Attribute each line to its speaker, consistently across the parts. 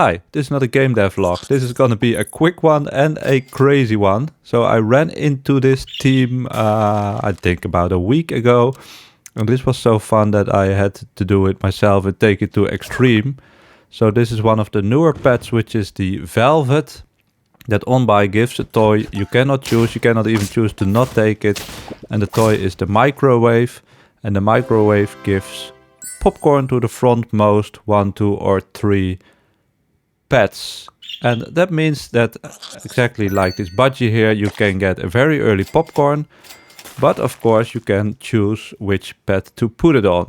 Speaker 1: Hi, this is not a game dev vlog. This is gonna be a quick one and a crazy one. So I ran into this team, I think about a week ago. And this was so fun that I had to do it myself and take it to extreme. So this is one of the newer pets, which is the Velvet. That on-buy gives a toy you cannot choose. You cannot even choose to not take it. And the toy is the microwave. And the microwave gives popcorn to the frontmost 1, 2, or 3 pets. And that means that exactly like this budgie here, you can get a very early popcorn. But of course you can choose which pet to put it on.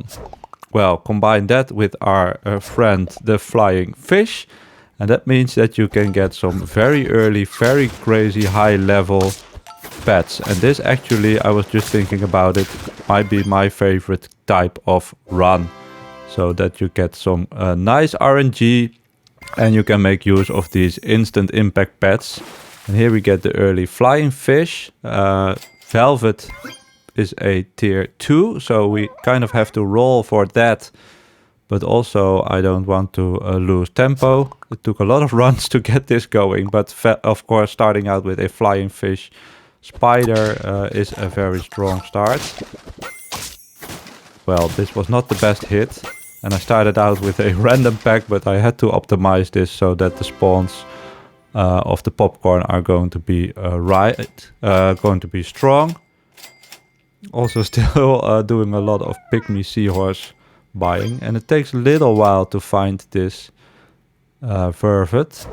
Speaker 1: Well, combine that with our friend the flying fish. And that means that you can get some very early, very crazy high level pets. And this actually, I was just thinking about it, might be my favorite type of run. So that you get some nice RNG and you can make use of these instant impact pets. And here we get the early flying fish. Velvet is a tier 2, so we kind of have to roll for that. But also I don't want to lose tempo. It took a lot of runs to get this going. But of course starting out with a flying fish spider is a very strong start. Well, this was not the best hit. And I started out with a random pack, but I had to optimize this so that the spawns of the popcorn are going to be going to be strong. Also still doing a lot of pygmy seahorse buying. And it takes a little while to find this Vervet.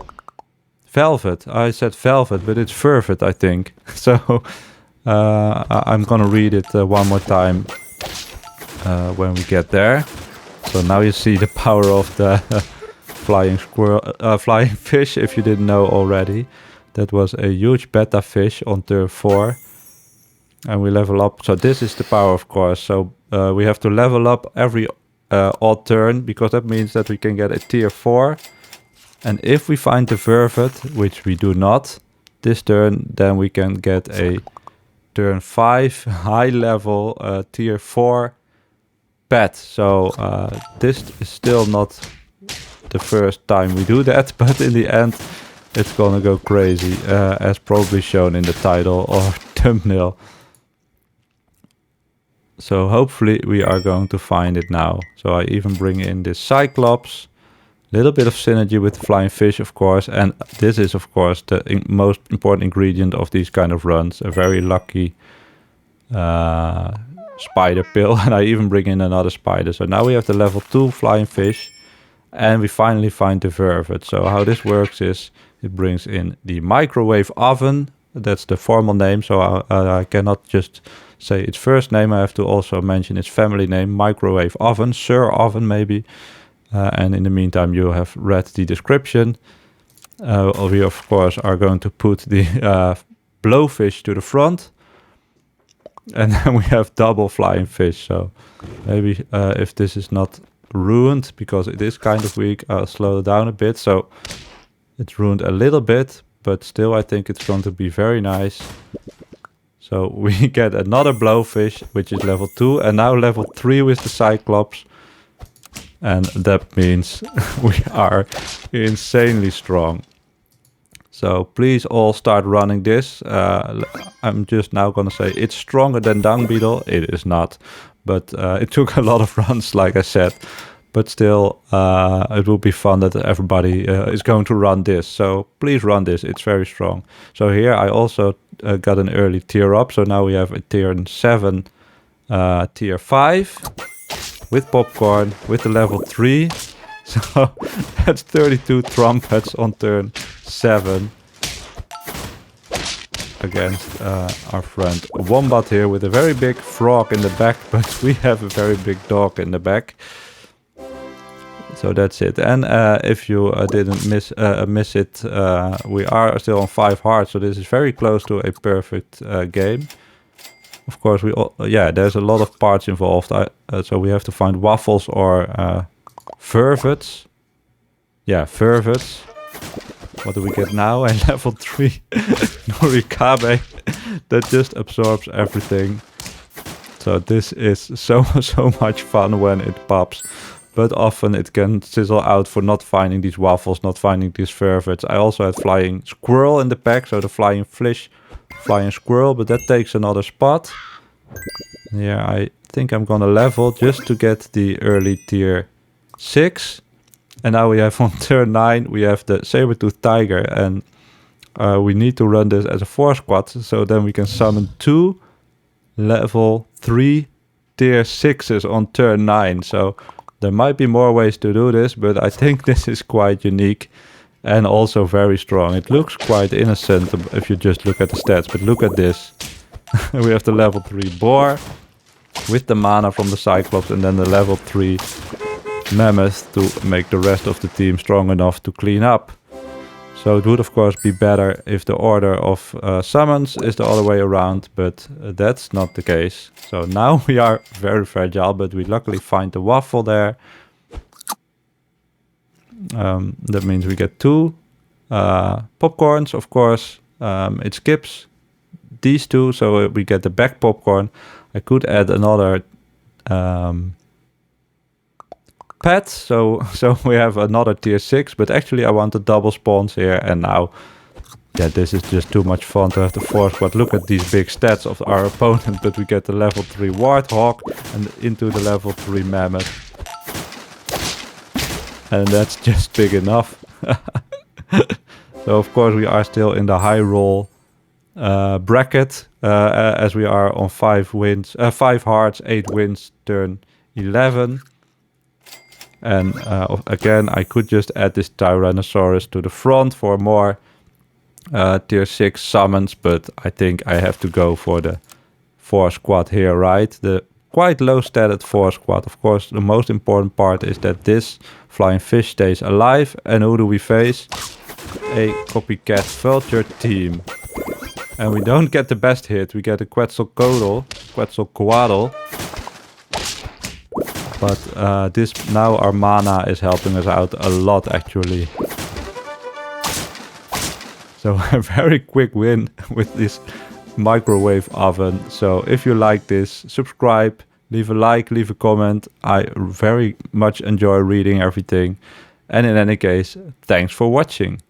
Speaker 1: Velvet. I said Velvet, but it's Vervet, I think. So I'm gonna read it one more time when we get there. So now you see the power of the flying fish, if you didn't know already. That was a huge beta fish on turn 4. And we level up. So this is the power, of course. So we have to level up every odd turn, because that means that we can get a tier 4. And if we find the Vervet, which we do not this turn, then we can get a turn 5 high level tier 4 pet. So this is still not the first time we do that, but in the end it's gonna go crazy, as probably shown in the title or thumbnail. So hopefully we are going to find it now. So I even bring in this Cyclops, little bit of synergy with the flying fish, of course, and this is of course the most important ingredient of these kind of runs, a very lucky spider pill. And I even bring in another spider. So now we have the level 2 flying fish and we finally find the Vervet. So how this works is it brings in the microwave oven. That's the formal name, so I cannot just say its first name. I have to also mention its family name, microwave oven, Sir Oven maybe. And in the meantime you have read the description. We of course are going to put the blowfish to the front. And then we have double flying fish. So maybe if this is not ruined, because it is kind of weak, I'll slow it down a bit. So it's ruined a little bit, but still I think it's going to be very nice. So we get another blowfish, which is level 2, and now level 3 with the Cyclops. And that means we are insanely strong. So please all start running this. I'm just now gonna say it's stronger than Dung Beetle. It is not, but it took a lot of runs, like I said. But still, it will be fun that everybody is going to run this. So please run this, it's very strong. So here I also got an early tier up. So now we have a tier 7, tier 5 with popcorn, with the level 3. So that's 32 trumpets on turn 7 against our friend Wombat here with a very big frog in the back, but we have a very big dog in the back. So that's it. And if you didn't miss it, we are still on 5 hearts, so this is very close to a perfect game. Of course, there's a lot of parts involved. So we have to find waffles or Vervets. Yeah, Vervets. What do we get now? A level 3 Norikabe that just absorbs everything. So this is so much fun when it pops. but often it can sizzle out for not finding these waffles, not finding these vervets. I also had flying squirrel in the pack, so the flying fish, flying squirrel, but that takes another spot. Yeah, I think I'm gonna level just to get the early tier 6. And now we have on turn 9, we have the saber-tooth tiger, and we need to run this as a 4 squad, so then we can summon 2 level 3 tier 6s on turn 9. So there might be more ways to do this, but I think this is quite unique and also very strong. It looks quite innocent if you just look at the stats, but look at this. We have the level 3 boar with the mana from the Cyclops, and then the level 3 mammoth to make the rest of the team strong enough to clean up. So it would of course be better if the order of summons is the other way around, but that's not the case. So now we are very fragile, but we luckily find the waffle there. That means we get 2 popcorns, of course. It skips these 2, so we get the back popcorn. I could add another pet, so we have another tier 6, but actually I want the double spawns here, and now, yeah, this is just too much fun to have the 4 squad. Look at these big stats of our opponent, but we get the level 3 warthog and into the level 3 mammoth. And that's just big enough. So of course we are still in the high roll bracket, as we are on 5 wins, 5 hearts, 8 wins, turn 11. And again, I could just add this Tyrannosaurus to the front for more tier 6 summons, but I think I have to go for the 4 squad here, right? The quite low statted 4 squad. Of course, the most important part is that this flying fish stays alive. And who do we face? A copycat vulture team. And we don't get the best hit. We get a Quetzalcoatl. But this now our mana is helping us out a lot, actually. So a very quick win with this microwave oven. So if you like this, subscribe, leave a like, leave a comment. I very much enjoy reading everything. And in any case, thanks for watching.